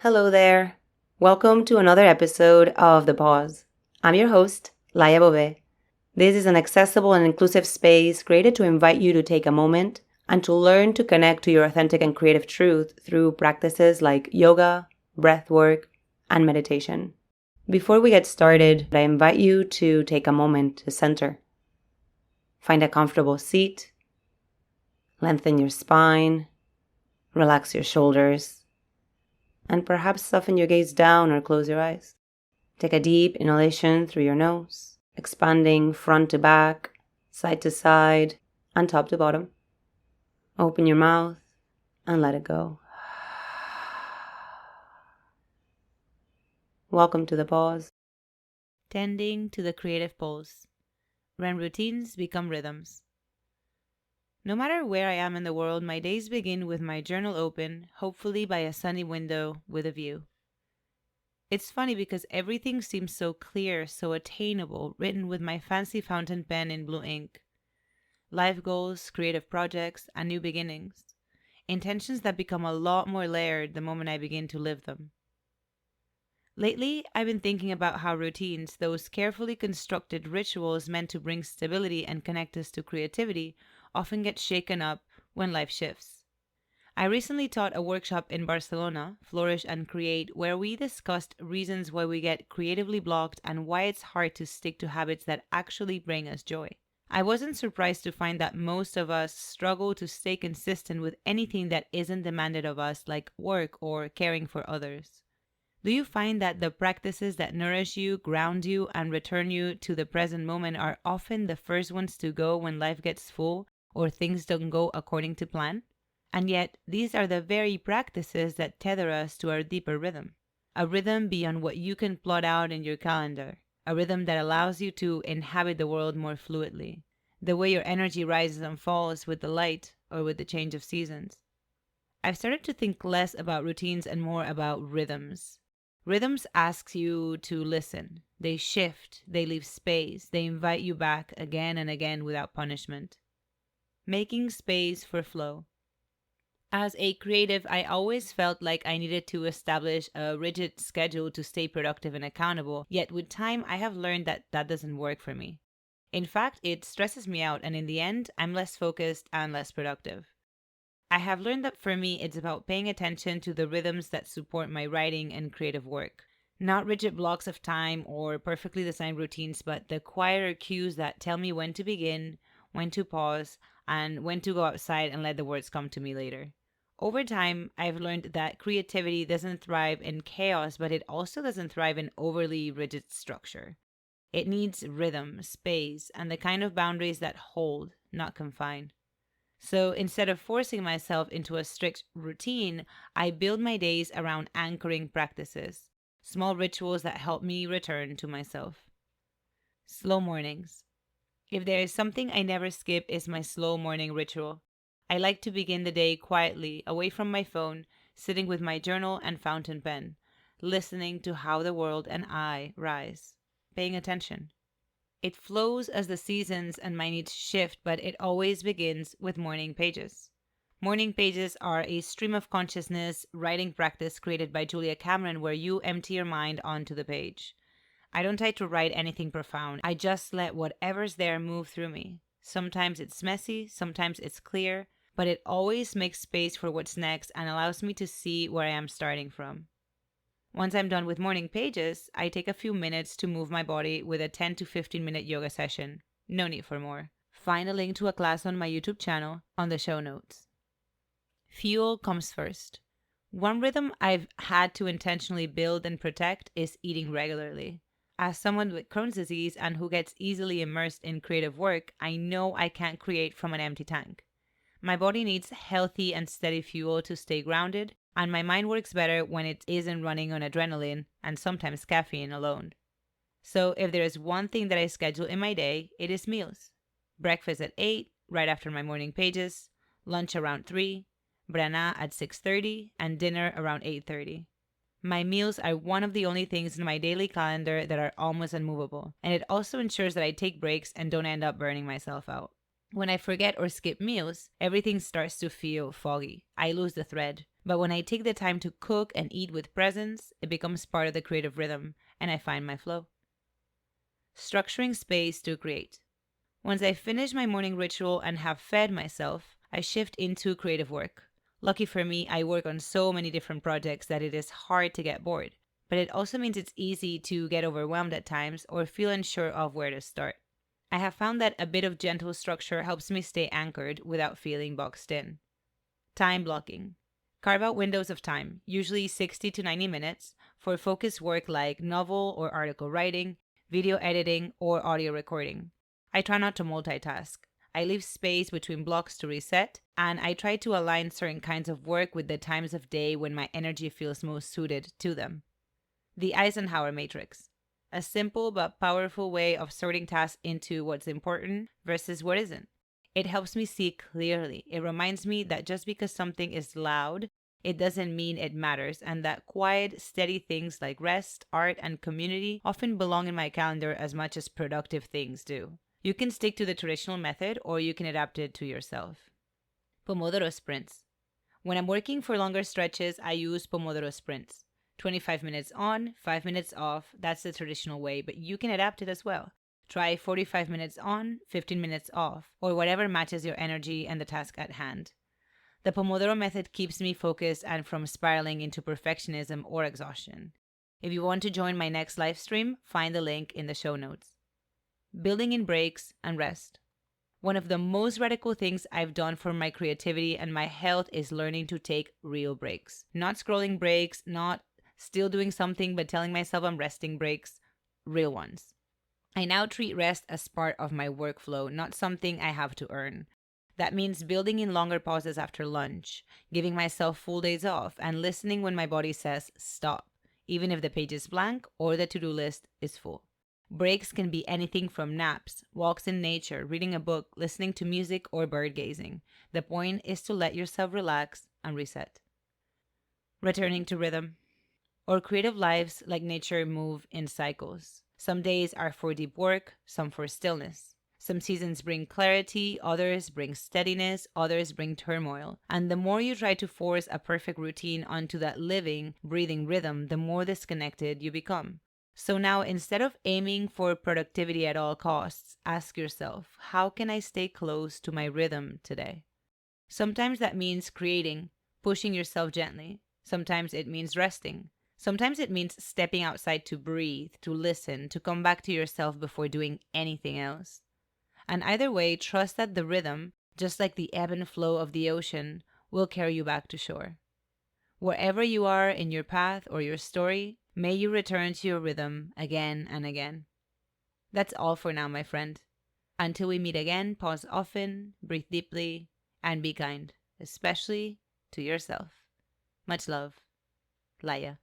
Hello there. Welcome to another episode of The Pause. I'm your host, Laia Bove. This is an accessible and inclusive space created to invite you to take a moment and to learn to connect to your authentic and creative truth through practices like yoga, breath work, and meditation. Before we get started, I invite you to take a moment to center. Find a comfortable seat, lengthen your spine, relax your shoulders, and perhaps soften your gaze down or close your eyes. Take a deep inhalation through your nose, expanding front to back, side to side, and top to bottom. Open your mouth and let it go. Welcome to the pause. Tending to the creative pulse, when routines become rhythms. No matter where I am in the world, my days begin with my journal open, hopefully by a sunny window with a view. It's funny because everything seems so clear, so attainable, written with my fancy fountain pen in blue ink. Life goals, creative projects, and new beginnings. Intentions that become a lot more layered the moment I begin to live them. Lately, I've been thinking about how routines, those carefully constructed rituals meant to bring stability and connect us to creativity, often get shaken up when life shifts. I recently taught a workshop in Barcelona, Flourish and Create, where we discussed reasons why we get creatively blocked and why it's hard to stick to habits that actually bring us joy. I wasn't surprised to find that most of us struggle to stay consistent with anything that isn't demanded of us, like work or caring for others. Do you find that the practices that nourish you, ground you, and return you to the present moment are often the first ones to go when life gets full or things don't go according to plan? And yet, these are the very practices that tether us to our deeper rhythm. A rhythm beyond what you can plot out in your calendar. A rhythm that allows you to inhabit the world more fluidly. The way your energy rises and falls with the light or with the change of seasons. I've started to think less about routines and more about rhythms. Rhythms ask you to listen. They shift, they leave space, they invite you back again and again without punishment. Making space for flow. As a creative, I always felt like I needed to establish a rigid schedule to stay productive and accountable, yet with time, I have learned that that doesn't work for me. In fact, it stresses me out, and in the end, I'm less focused and less productive. I have learned that for me, it's about paying attention to the rhythms that support my writing and creative work. Not rigid blocks of time or perfectly designed routines, but the quieter cues that tell me when to begin, when to pause, and when to go outside and let the words come to me later. Over time, I've learned that creativity doesn't thrive in chaos, but it also doesn't thrive in overly rigid structure. It needs rhythm, space, and the kind of boundaries that hold, not confine. So instead of forcing myself into a strict routine, I build my days around anchoring practices, small rituals that help me return to myself. Slow mornings. If there is something I never skip, is my slow morning ritual. I like to begin the day quietly, away from my phone, sitting with my journal and fountain pen, listening to how the world and I rise, paying attention. It flows as the seasons and my needs shift, but it always begins with morning pages. Morning pages are a stream of consciousness writing practice created by Julia Cameron where you empty your mind onto the page. I don't try to write anything profound. I just let whatever's there move through me. Sometimes it's messy, sometimes it's clear, but it always makes space for what's next and allows me to see where I am starting from. Once I'm done with morning pages, I take a few minutes to move my body with a 10 to 15-minute yoga session. No need for more. Find a link to a class on my YouTube channel on the show notes. Fuel comes first. One rhythm I've had to intentionally build and protect is eating regularly. As someone with Crohn's disease and who gets easily immersed in creative work, I know I can't create from an empty tank. My body needs healthy and steady fuel to stay grounded, and my mind works better when it isn't running on adrenaline and sometimes caffeine alone. So if there is one thing that I schedule in my day, it is meals. Breakfast at 8, right after my morning pages, lunch around 3, brana at 6:30, and dinner around 8:30. My meals are one of the only things in my daily calendar that are almost unmovable, and it also ensures that I take breaks and don't end up burning myself out. When I forget or skip meals, everything starts to feel foggy. I lose the thread. But when I take the time to cook and eat with presence, it becomes part of the creative rhythm, and I find my flow. Structuring space to create. Once I finish my morning ritual and have fed myself, I shift into creative work. Lucky for me, I work on so many different projects that it is hard to get bored. But it also means it's easy to get overwhelmed at times or feel unsure of where to start. I have found that a bit of gentle structure helps me stay anchored without feeling boxed in. Time blocking. Carve out windows of time, usually 60 to 90 minutes, for focused work like novel or article writing, video editing, or audio recording. I try not to multitask. I leave space between blocks to reset, and I try to align certain kinds of work with the times of day when my energy feels most suited to them. The Eisenhower Matrix. A simple but powerful way of sorting tasks into what's important versus what isn't. It helps me see clearly. It reminds me that just because something is loud, it doesn't mean it matters, and that quiet, steady things like rest, art, and community often belong in my calendar as much as productive things do. You can stick to the traditional method or you can adapt it to yourself. Pomodoro sprints. When I'm working for longer stretches, I use Pomodoro sprints. 25 minutes on, 5 minutes off. That's the traditional way, but you can adapt it as well. Try 45 minutes on, 15 minutes off, or whatever matches your energy and the task at hand. The Pomodoro method keeps me focused and from spiraling into perfectionism or exhaustion. If you want to join my next live stream, find the link in the show notes. Building in breaks and rest. One of the most radical things I've done for my creativity and my health is learning to take real breaks. Not scrolling breaks, not still doing something but telling myself I'm resting breaks, real ones. I now treat rest as part of my workflow, not something I have to earn. That means building in longer pauses after lunch, giving myself full days off, and listening when my body says stop, even if the page is blank or the to-do list is full. Breaks can be anything from naps, walks in nature, reading a book, listening to music, or bird gazing. The point is to let yourself relax and reset. Returning to rhythm. Our creative lives, like nature, move in cycles. Some days are for deep work, some for stillness. Some seasons bring clarity, others bring steadiness, others bring turmoil. And the more you try to force a perfect routine onto that living, breathing rhythm, the more disconnected you become. So now, instead of aiming for productivity at all costs, ask yourself, how can I stay close to my rhythm today? Sometimes that means creating, pushing yourself gently. Sometimes it means resting. Sometimes it means stepping outside to breathe, to listen, to come back to yourself before doing anything else. And either way, trust that the rhythm, just like the ebb and flow of the ocean, will carry you back to shore. Wherever you are in your path or your story, may you return to your rhythm again and again. That's all for now, my friend. Until we meet again, pause often, breathe deeply, and be kind, especially to yourself. Much love. Laya.